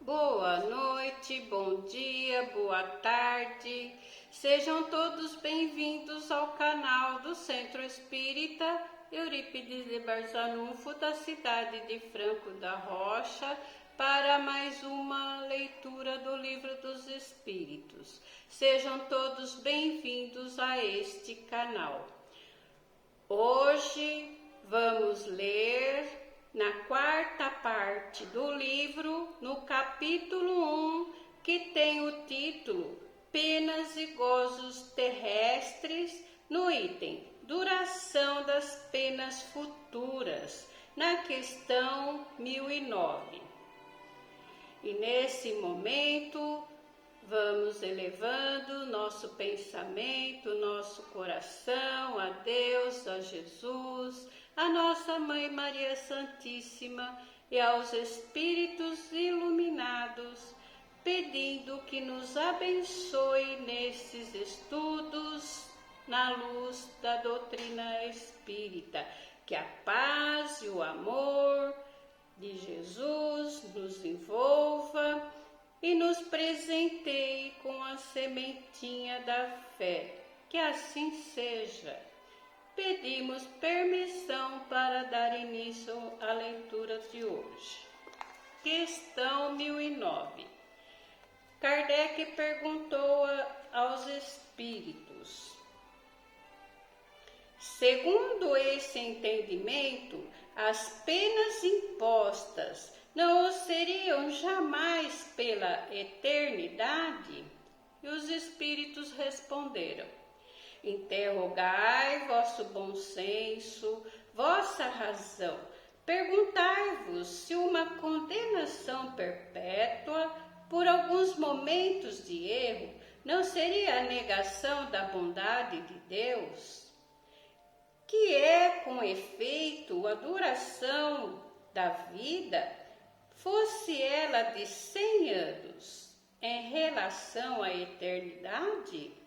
Boa noite, bom dia, boa tarde. Sejam todos bem-vindos ao canal do Centro Espírita Eurípides de Barzanufo, da cidade de Franco da Rocha, para mais uma leitura do Livro dos Espíritos. Sejam todos bem-vindos a este canal. Hoje vamos ler na quarta parte do livro, no capítulo 1, que tem o título Penas e Gozos Terrestres, no item Duração das Penas Futuras, na questão 1009. E nesse momento vamos elevando nosso pensamento, nosso coração a Deus, a Jesus, a nossa Mãe Maria Santíssima e aos Espíritos iluminados, pedindo que nos abençoe nesses estudos na luz da doutrina espírita, que a paz e o amor de Jesus nos envolva e nos presenteie com a sementinha da fé. Que assim seja. Pedimos permissão para dar início à leitura de hoje. Questão 1009. Kardec perguntou aos espíritos: segundo esse entendimento, as penas impostas não o seriam jamais pela eternidade? E os espíritos responderam: interrogai vosso bom senso, vossa razão. Perguntai-vos se uma condenação perpétua por alguns momentos de erro não seria a negação da bondade de Deus? Que é, com efeito, a duração da vida, fosse ela de 100 anos, em relação à eternidade?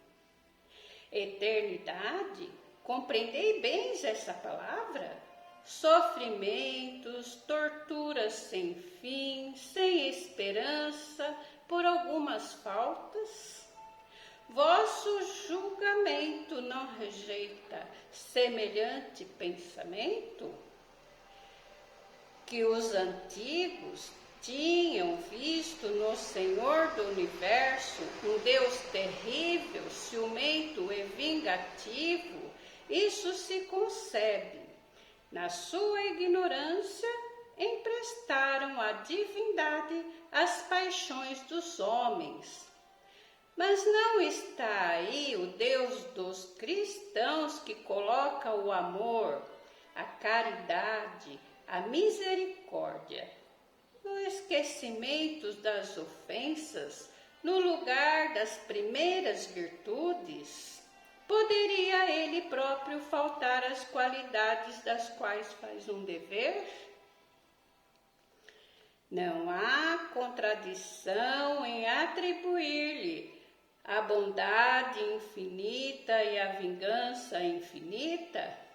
Eternidade, compreendei bem essa palavra? Sofrimentos, torturas sem fim, sem esperança, por algumas faltas? Vosso julgamento não rejeita semelhante pensamento? Que os antigos tinham visto no Senhor do Universo um Deus terrível, ciumento e vingativo, isso se concebe. Na sua ignorância, emprestaram à divindade as paixões dos homens. Mas não está aí o Deus dos cristãos, que coloca o amor, a caridade, a misericórdia, o esquecimento das ofensas no lugar das primeiras virtudes? Poderia ele próprio faltar às qualidades das quais faz um dever? Não há contradição em atribuir-lhe a bondade infinita e a vingança infinita?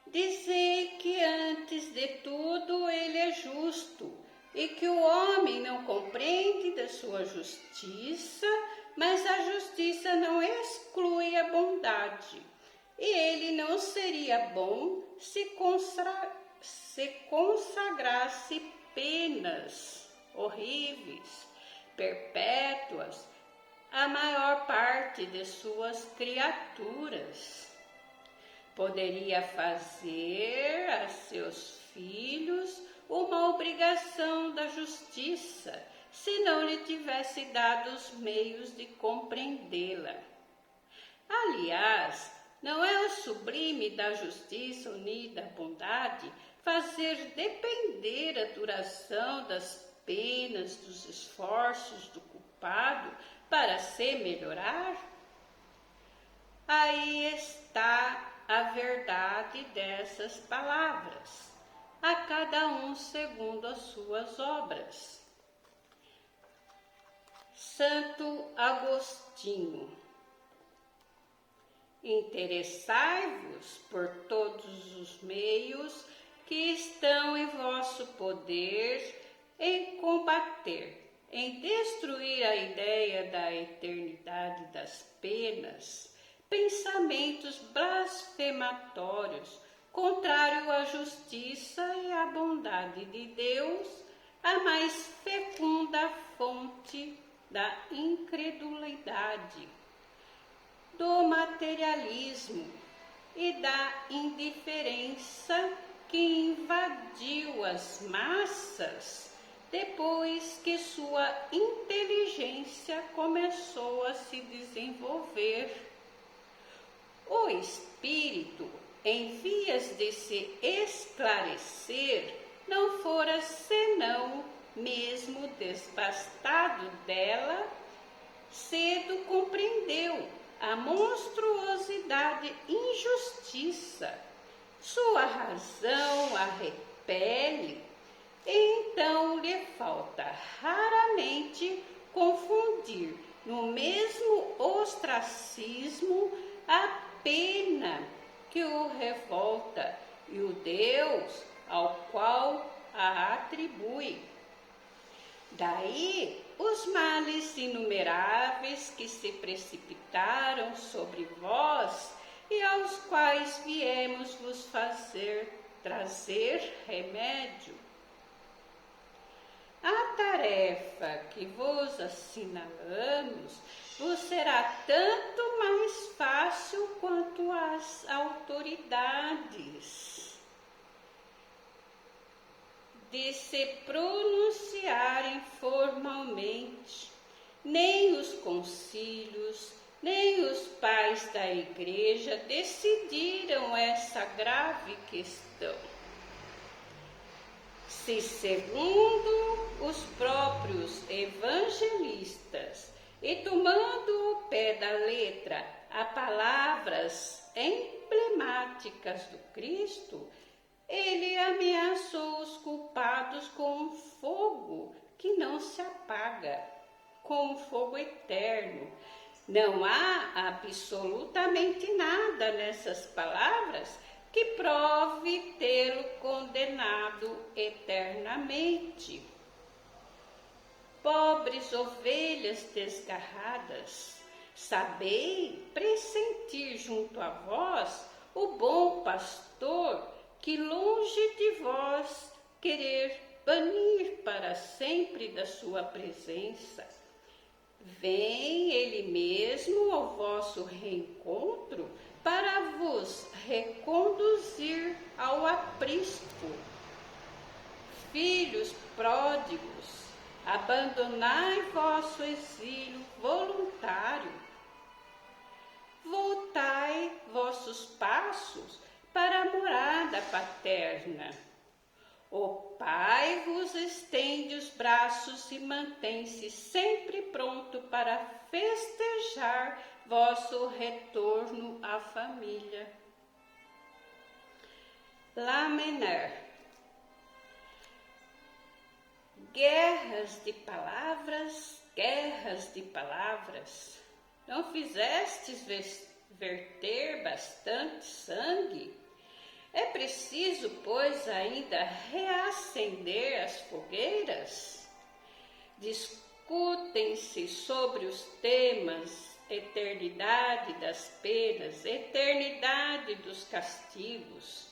Dizei que antes de tudo ele é justo e que o homem não compreende da sua justiça, mas a justiça não exclui a bondade. E ele não seria bom se consagrasse penas horríveis, perpétuas, à maior parte de suas criaturas. Poderia fazer a seus filhos uma obrigação da justiça, se não lhe tivesse dado os meios de compreendê-la. Aliás, não é o sublime da justiça unida à bondade fazer depender a duração das penas dos esforços do culpado para se melhorar? Aí está a verdade dessas palavras, a cada um segundo as suas obras. Santo Agostinho: interessai-vos por todos os meios que estão em vosso poder em combater combater, em destruir a ideia da eternidade das penas, pensamentos blasfematórios, contrário à justiça e à bondade de Deus, a mais fecunda fonte da incredulidade, do materialismo e da indiferença que invadiu as massas depois que sua inteligência começou a se desenvolver. O espírito, em vias de se esclarecer, não fora senão, mesmo desbastado dela, cedo compreendeu a monstruosidade injustiça. Sua razão a repele, e então lhe falta raramente confundir no mesmo ostracismo a pena que o revolta e o Deus ao qual a atribui. Daí os males inumeráveis que se precipitaram sobre vós e aos quais viemos vos trazer remédio. A tarefa que vos assinalamos vos será tanto mais fácil quanto as autoridades de se pronunciarem formalmente. Nem os concílios, nem os pais da igreja decidiram essa grave questão. Se, segundo os próprios evangelistas, e tomando o pé da letra a palavras emblemáticas do Cristo, ele ameaçou os culpados com um fogo que não se apaga, com um fogo eterno. Não há absolutamente nada nessas palavras que prove tê-lo condenado eternamente. Pobres ovelhas desgarradas, sabei pressentir junto a vós o bom pastor que, longe de vós querer banir para sempre da sua presença, vem ele mesmo ao vosso reencontro para vos reconduzir ao aprisco. Filhos pródigos, abandonai vosso exílio voluntário. Voltai vossos passos para a morada paterna. O Pai vos estende os braços e mantém-se sempre pronto para festejar vosso retorno à família. Lamenar. Guerras de palavras, não fizestes verter bastante sangue? É preciso, pois, ainda reacender as fogueiras? Discutem-se sobre os temas eternidade das penas, eternidade dos castigos.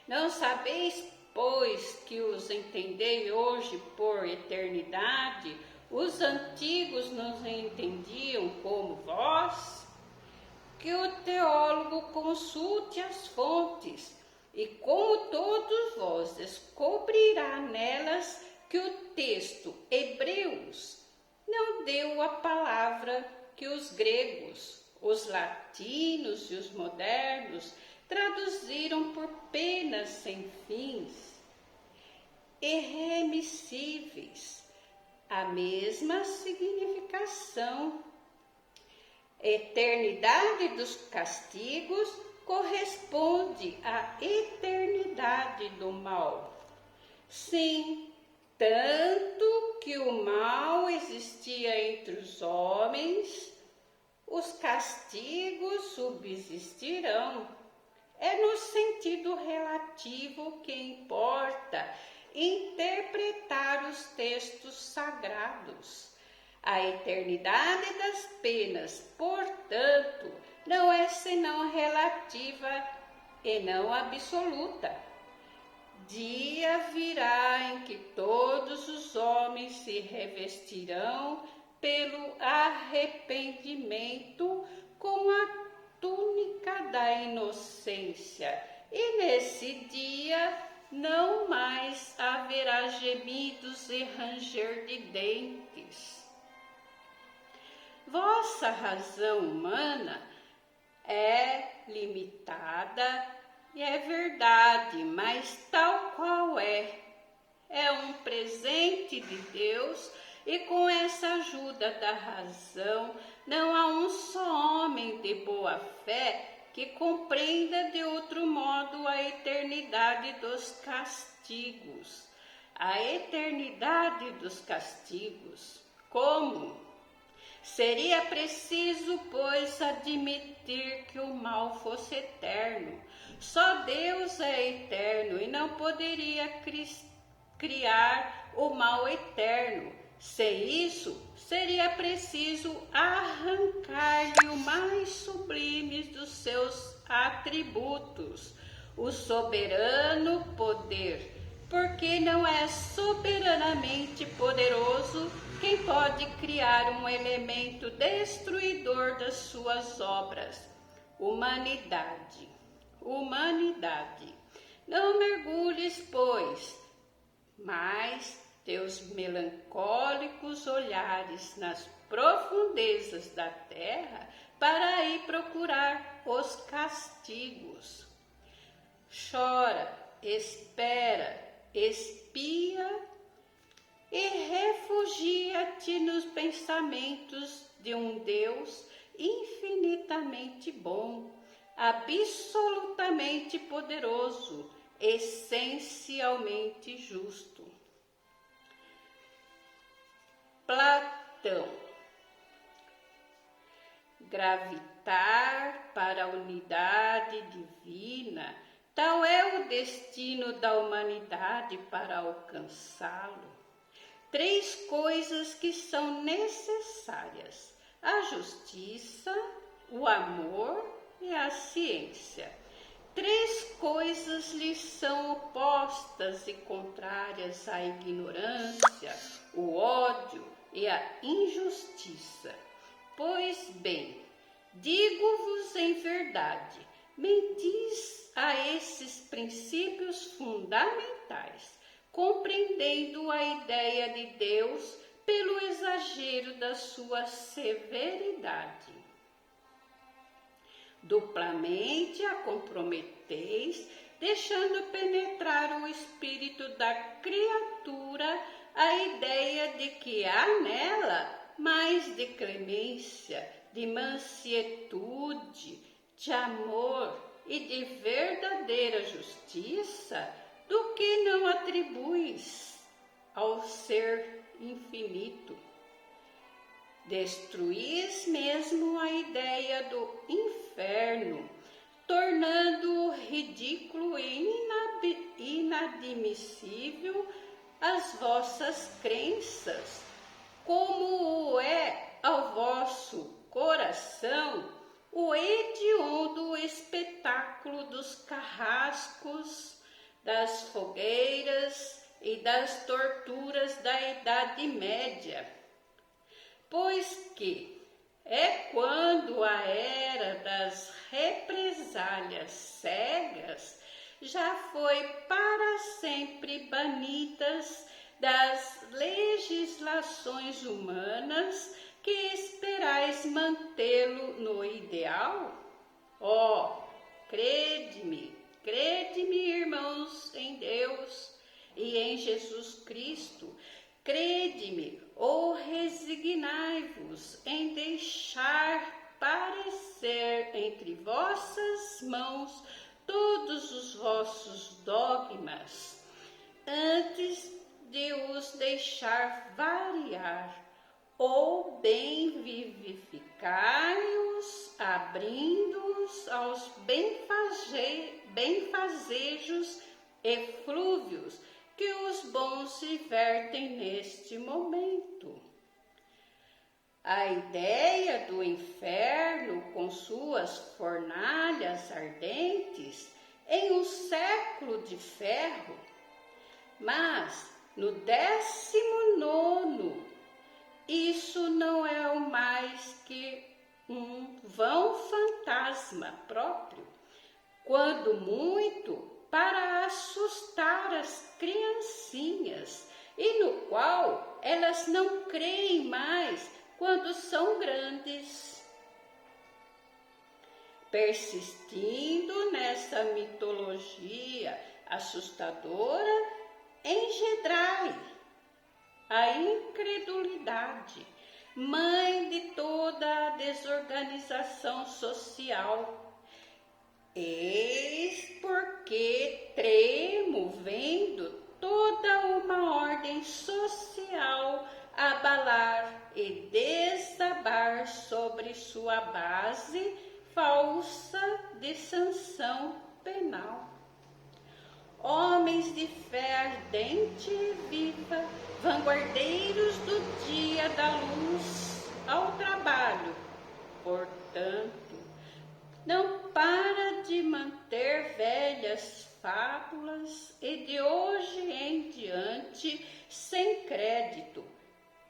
Não sabeis, pois, que os entendei hoje por eternidade, os antigos não entendiam como vós? Que o teólogo consulte as fontes, e como todos vós descobrirá nelas que o texto Hebreus não deu a palavra que os gregos, os latinos e os modernos traduziram por penas sem fins, irremissíveis, a mesma significação. Eternidade dos castigos corresponde à eternidade do mal. Sim, tanto que o mal existia entre os homens, os castigos subsistirão. É no sentido relativo que importa, interpretar os textos sagrados. A eternidade das penas, portanto, não é senão relativa e não absoluta. Dia virá em que todos os homens se revestirão pelo arrependimento com a túnica da inocência, e nesse dia não mais haverá gemidos e ranger de dentes. Vossa razão humana é limitada e é verdade, mas tal qual é um presente de Deus, e com essa ajuda da razão não há um só homem de boa fé que compreenda de outro modo a eternidade dos castigos. A eternidade dos castigos. Como? Seria preciso, pois, admitir que o mal fosse eterno. Só Deus é eterno e não poderia criar o mal eterno. Sem isso, seria preciso arrancar-lhe o mais sublime dos seus atributos, o soberano poder, porque não é soberanamente poderoso quem pode criar um elemento destruidor das suas obras. Humanidade. Não mergulhes, pois, mas teus melancólicos olhares nas profundezas da terra para aí procurar os castigos. Chora, espera, espia e refugia-te nos pensamentos de um Deus infinitamente bom, absolutamente poderoso, essencialmente justo. Platão. Gravitar para a unidade divina, tal é o destino da humanidade para alcançá-lo. 3 coisas que são necessárias: a justiça, o amor e a ciência. 3 coisas lhes são opostas e contrárias: a ignorância, o ódio e a injustiça. Pois bem, digo-vos em verdade, mentis a esses princípios fundamentais, compreendendo a ideia de Deus pelo exagero da sua severidade. Duplamente a comprometeis, deixando penetrar o espírito da criatura a ideia de que há nela mais de clemência, de mansietude, de amor e de verdadeira justiça do que não atribuis ao ser infinito. Destruís mesmo a ideia do inferno, tornando ridículo e inadmissível as vossas crenças, como o é ao vosso coração o hediondo espetáculo dos carrascos, das fogueiras e das torturas da Idade Média. Pois que é quando a era das represálias cegas já foi para sempre banidas das legislações humanas, que esperais mantê-lo no ideal? Crede-me, irmãos, em Deus e em Jesus Cristo. Crede-me, ou resignai-vos em deixar parecer entre vossas mãos todos os vossos dogmas, antes de os deixar variar, ou bem vivificai-os, abrindo-os aos benfazejos eflúvios que os bons divertem neste momento. A ideia do inferno com suas fornalhas ardentes em um século de ferro, mas no 19º, isso não é o mais que um vão fantasma próprio, quando muito para assustar as criancinhas, e no qual elas não creem mais quando são grandes. Persistindo nessa mitologia assustadora, engendrai a incredulidade, mãe de toda a desorganização social. Eis porque tremo vendo toda uma ordem social abalar e desabar sobre sua base falsa de sanção penal. Homens de fé ardente e viva, vanguardeiros do dia da luz ao trabalho, portanto, não para de manter velhas fábulas e de hoje em diante sem crédito,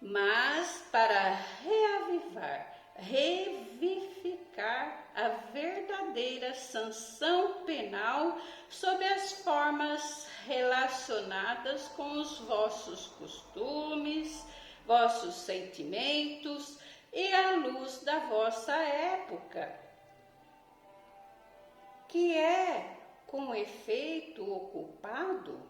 mas para reavivar, revivificar a verdadeira sanção penal sob as formas relacionadas com os vossos costumes, vossos sentimentos e a luz da vossa época, que é, com efeito, o culpado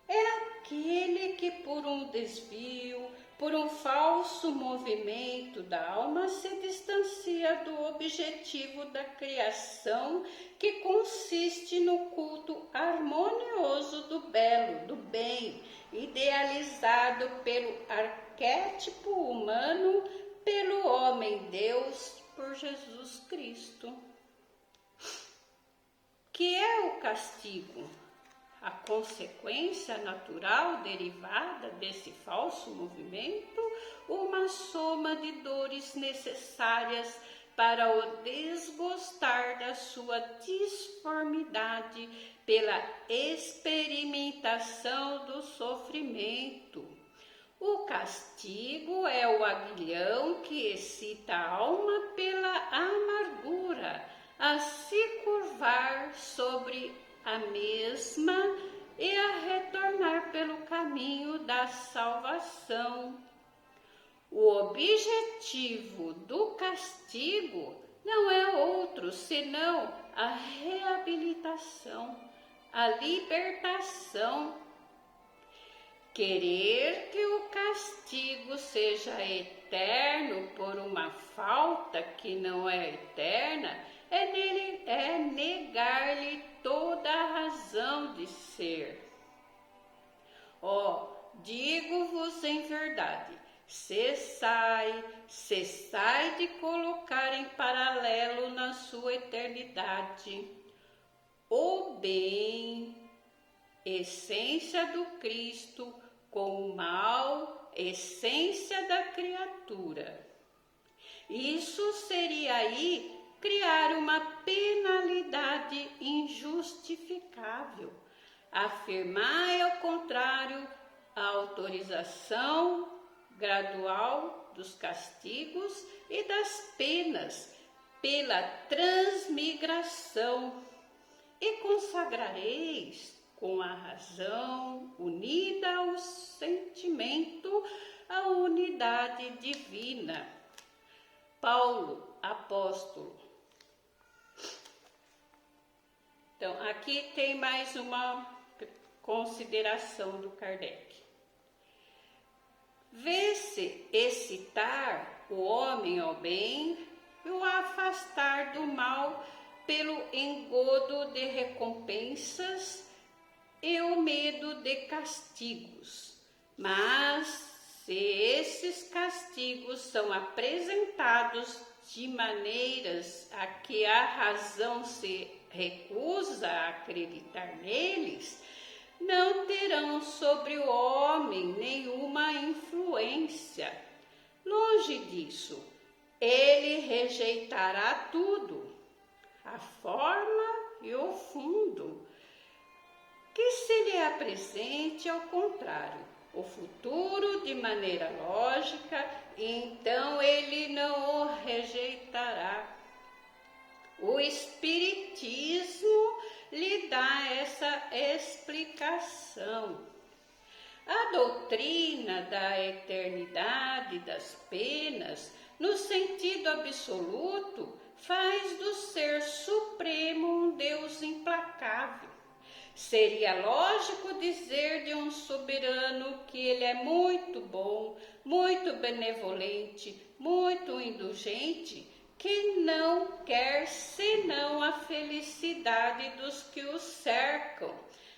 é aquele que por um desvio, por um falso movimento da alma, se distancia do objetivo da criação, que consiste no culto harmonioso do belo, do bem, idealizado pelo arquétipo humano, pelo homem-deus, por Jesus Cristo. Que é o castigo? A consequência natural derivada desse falso movimento, uma soma de dores necessárias para o desgostar da sua disformidade pela experimentação do sofrimento. O castigo é o aguilhão que excita a alma pela amargura a se curvar sobre a mesma e a retornar pelo caminho da salvação. O objetivo do castigo não é outro senão a reabilitação, a libertação. Querer que o castigo seja eterno por uma falta que não é eterna é negar-lhe toda a razão de ser. Digo-vos em verdade, cessai de colocar em paralelo na sua eternidade o bem, essência do Cristo, com o mal, essência da criatura. Isso seria aí criar uma penalidade injustificável. Afirmar, ao contrário, a autorização gradual dos castigos e das penas pela transmigração, e consagrareis com a razão unida ao sentimento a unidade divina. Paulo, apóstolo. Então, aqui tem mais uma consideração do Kardec. Vê-se excitar o homem ao bem e o afastar do mal pelo engodo de recompensas e o medo de castigos. Mas, se esses castigos são apresentados de maneiras a que a razão se recusa a acreditar neles, não terão sobre o homem nenhuma influência. Longe disso, ele rejeitará tudo, a forma e o fundo, que se lhe apresente ao contrário, o futuro de maneira lógica, então ele não o rejeitará. O Espiritismo lhe dá essa explicação. A doutrina da eternidade das penas, no sentido absoluto, faz do Ser Supremo um Deus implacável. Seria lógico dizer de um soberano que ele é muito bom, muito benevolente, muito indulgente, que não quer senão a felicidade dos que o cercam,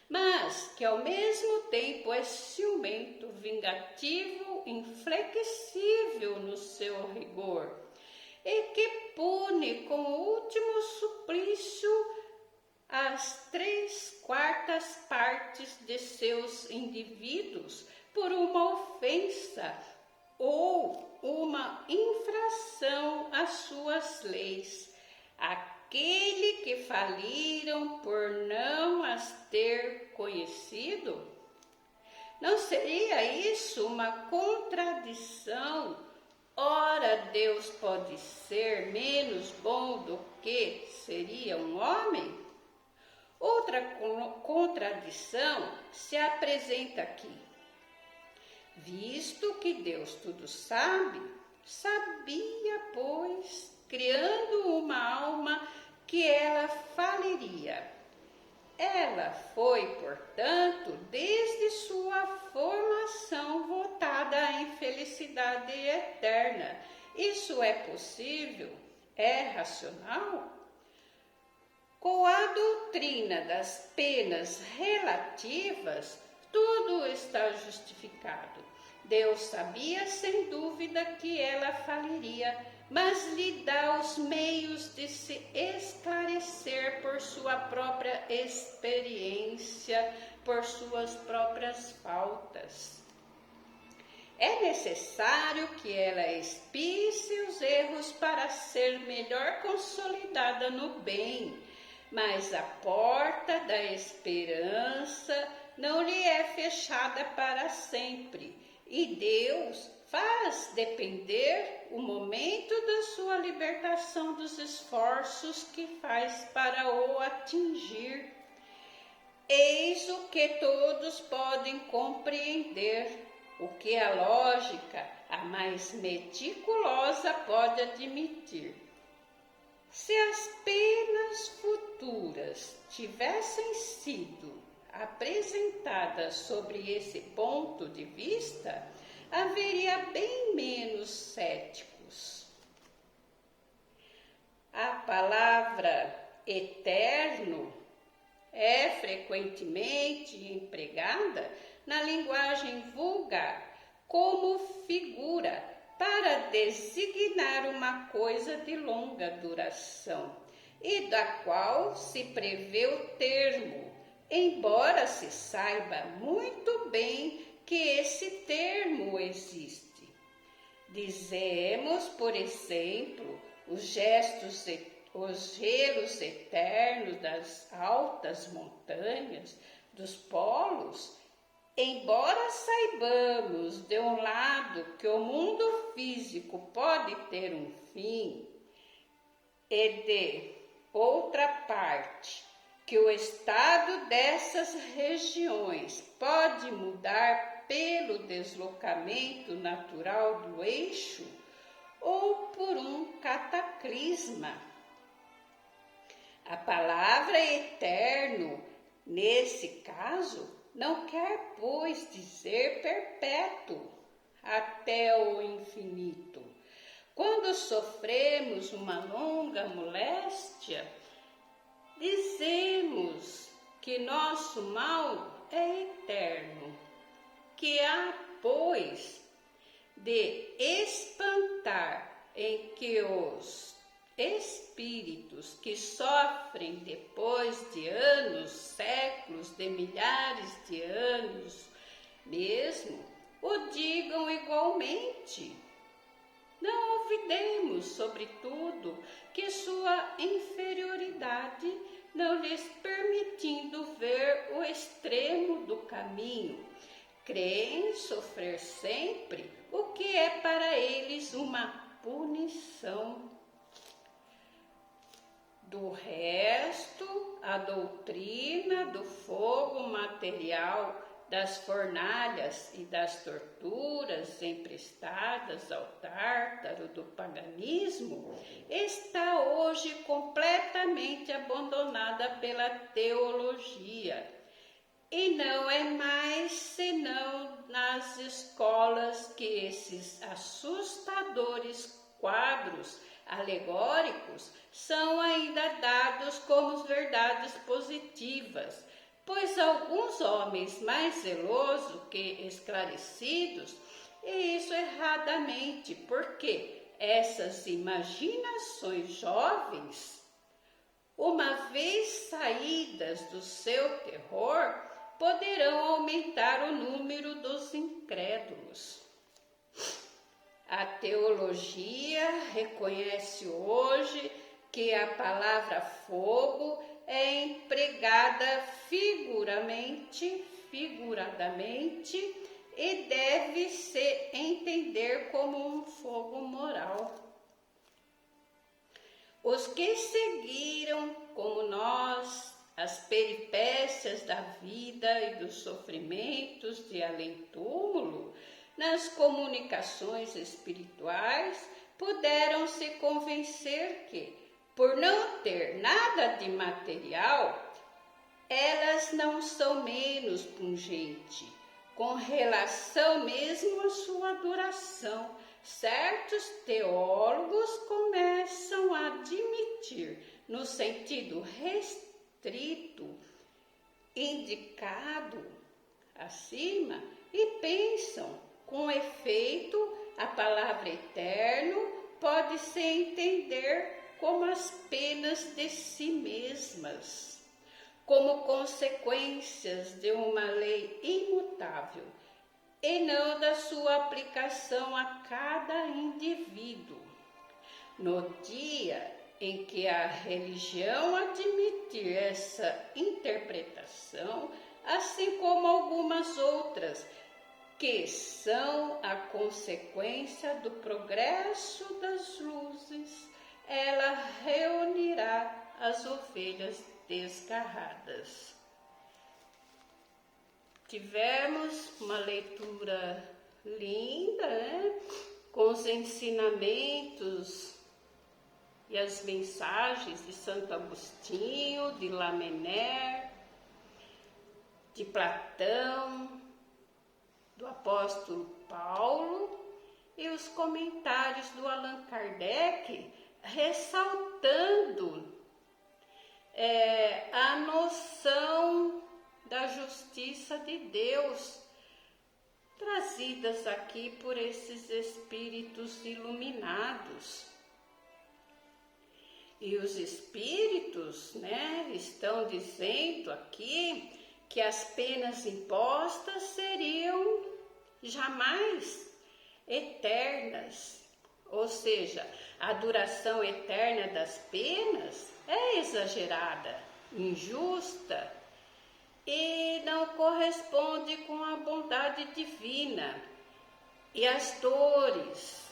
mas que ao mesmo tempo é ciumento, vingativo, inflexível no seu rigor, e que pune com o último suplício as 3/4 partes de seus indivíduos por uma ofensa ou uma infração às suas leis, aquele que faliram por não as ter conhecido? Não seria isso uma contradição? Ora, Deus pode ser menos bom do que seria um homem? Outra contradição se apresenta aqui. Visto que Deus tudo sabe, sabia, pois, criando uma alma, que ela faliria. Ela foi, portanto, desde sua formação votada à infelicidade eterna. Isso é possível? É racional? Com a doutrina das penas relativas, tudo está justificado. Deus sabia sem dúvida que ela faliria, mas lhe dá os meios de se esclarecer por sua própria experiência, por suas próprias faltas. É necessário que ela expie seus erros para ser melhor consolidada no bem, mas a porta da esperança não lhe é fechada para sempre, e Deus faz depender o momento da sua libertação dos esforços que faz para o atingir. Eis o que todos podem compreender, o que a lógica, a mais meticulosa, pode admitir. Se as penas futuras tivessem sido apresentadas sobre esse ponto de vista, haveria bem menos céticos. A palavra eterno é frequentemente empregada na linguagem vulgar como figura para designar uma coisa de longa duração e da qual se prevê o termo, embora se saiba muito bem que esse termo existe. Dizemos, por exemplo, os gelos eternos das altas montanhas, dos polos, embora saibamos, de um lado, que o mundo físico pode ter um fim, e de outra parte, que o estado dessas regiões pode mudar pelo deslocamento natural do eixo ou por um cataclisma. A palavra eterno, nesse caso, não quer, pois, dizer perpétuo, até o infinito. Quando sofremos uma longa moléstia, dizemos que nosso mal é eterno, que há, pois, de espantar em que os espíritos que sofrem depois de anos, séculos, de milhares de anos, mesmo o digam igualmente. Não olvidemos, sobretudo, que sua inferioridade não lhes permitindo ver o extremo do caminho, creem sofrer sempre o que é para eles uma punição. Do resto, a doutrina do fogo material, das fornalhas e das torturas emprestadas ao Tártaro do paganismo está hoje completamente abandonada pela teologia e não é mais senão nas escolas que esses assustadores quadros alegóricos são ainda dados como verdades positivas, pois alguns homens mais zelosos que esclarecidos, e isso erradamente, porque essas imaginações jovens, uma vez saídas do seu terror, poderão aumentar o número dos incrédulos. A teologia reconhece hoje que a palavra fogo é empregada figuradamente e deve se entender como um fogo moral. Os que seguiram, como nós, as peripécias da vida e dos sofrimentos de além-túmulo, nas comunicações espirituais, puderam se convencer que, por não ter nada de material, elas não são menos pungentes, com relação mesmo à sua duração. Certos teólogos começam a admitir, no sentido restrito, indicado acima, e pensam, com efeito, a palavra eterno pode se entender como as penas de si mesmas, como consequências de uma lei imutável, e não da sua aplicação a cada indivíduo. No dia em que a religião admitir essa interpretação, assim como algumas outras, que são a consequência do progresso das luzes, ela reunirá as ovelhas desgarradas. Tivemos uma leitura linda, né? Com os ensinamentos e as mensagens de Santo Agostinho, de Lamennais, de Platão, do apóstolo Paulo e os comentários do Allan Kardec, ressaltando a noção da justiça de Deus, trazidas aqui por esses espíritos iluminados. E os espíritos, né, estão dizendo aqui que as penas impostas seriam jamais eternas, ou seja, a duração eterna das penas é exagerada, injusta e não corresponde com a bondade divina. E as dores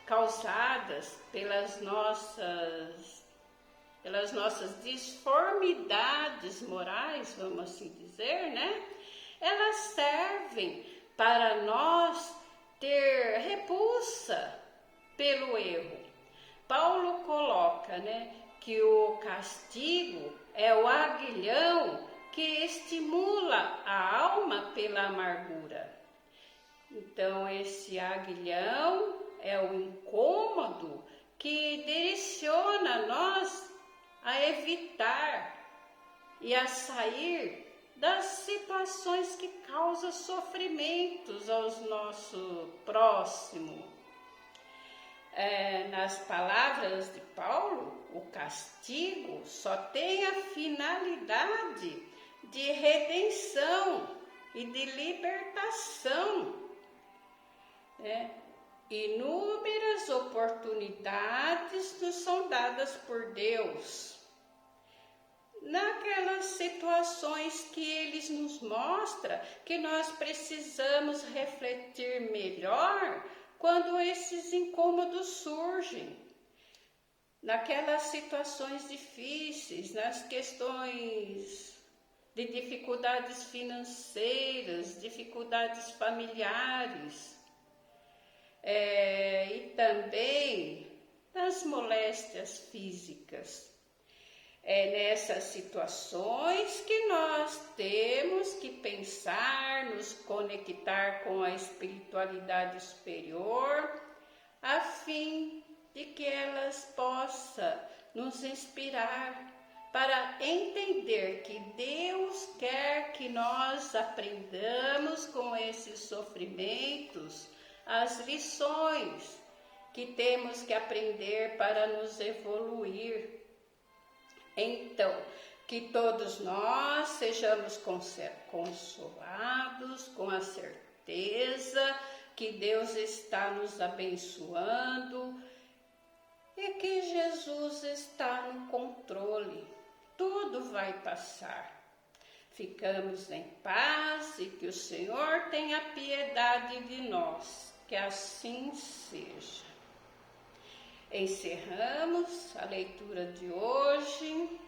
causadas pelas nossas disformidades morais, vamos assim dizer, né? Elas servem para nós ter repulsa pelo erro. Paulo coloca, né, que o castigo é o aguilhão que estimula a alma pela amargura. Então, esse aguilhão é o incômodo que direciona nós a evitar e a sair das situações que causam sofrimentos aos nosso próximo. nas palavras de Paulo, o castigo só tem a finalidade de redenção e de libertação. Inúmeras oportunidades nos são dadas por Deus, naquelas situações que Ele nos mostra que nós precisamos refletir melhor quando esses incômodos surgem, naquelas situações difíceis, nas questões de dificuldades financeiras, dificuldades familiares, e também nas moléstias físicas. É nessas situações que nós temos que pensar, nos conectar com a espiritualidade superior, a fim de que elas possam nos inspirar para entender que Deus quer que nós aprendamos com esses sofrimentos as lições que temos que aprender para nos evoluir. Então, que todos nós sejamos consolados com a certeza que Deus está nos abençoando e que Jesus está no controle. Tudo vai passar. Ficamos em paz e que o Senhor tenha piedade de nós. Que assim seja. Encerramos a leitura de hoje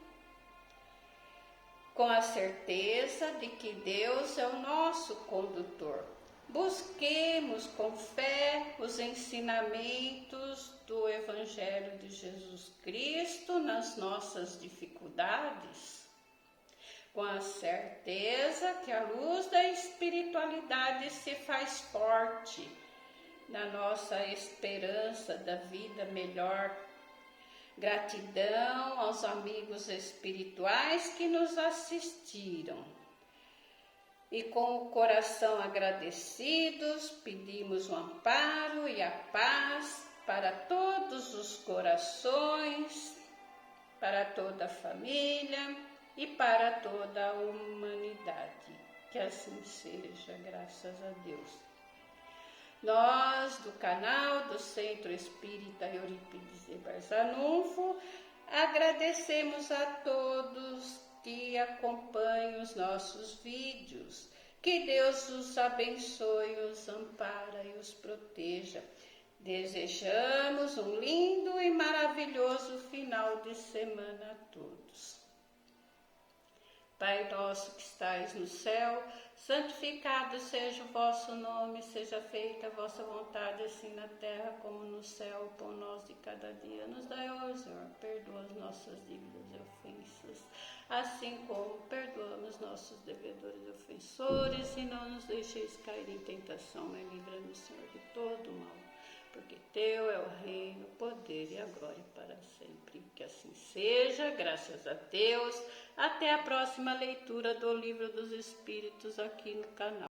com a certeza de que Deus é o nosso condutor. Busquemos com fé os ensinamentos do Evangelho de Jesus Cristo nas nossas dificuldades, com a certeza que a luz da espiritualidade se faz forte na nossa esperança da vida melhor. Gratidão aos amigos espirituais que nos assistiram. E com o coração agradecidos, pedimos o amparo e a paz para todos os corações, para toda a família e para toda a humanidade. Que assim seja, graças a Deus. Nós, do canal do Centro Espírita Eurípides de Barzanufo, agradecemos a todos que acompanham os nossos vídeos. Que Deus os abençoe, os ampara e os proteja. Desejamos um lindo e maravilhoso final de semana a todos. Pai nosso que estais no céu, santificado seja o vosso nome, seja feita a vossa vontade, assim na terra como no céu. O pão nosso de cada dia nos dai hoje, Senhor. Perdoa as nossas dívidas e ofensas, assim como perdoamos nossos devedores e ofensores, e não nos deixeis cair em tentação, mas livra-nos, Senhor, de todo mal. Porque teu é o reino, o poder e a glória para sempre. Que assim seja, graças a Deus. Até a próxima leitura do Livro dos Espíritos aqui no canal.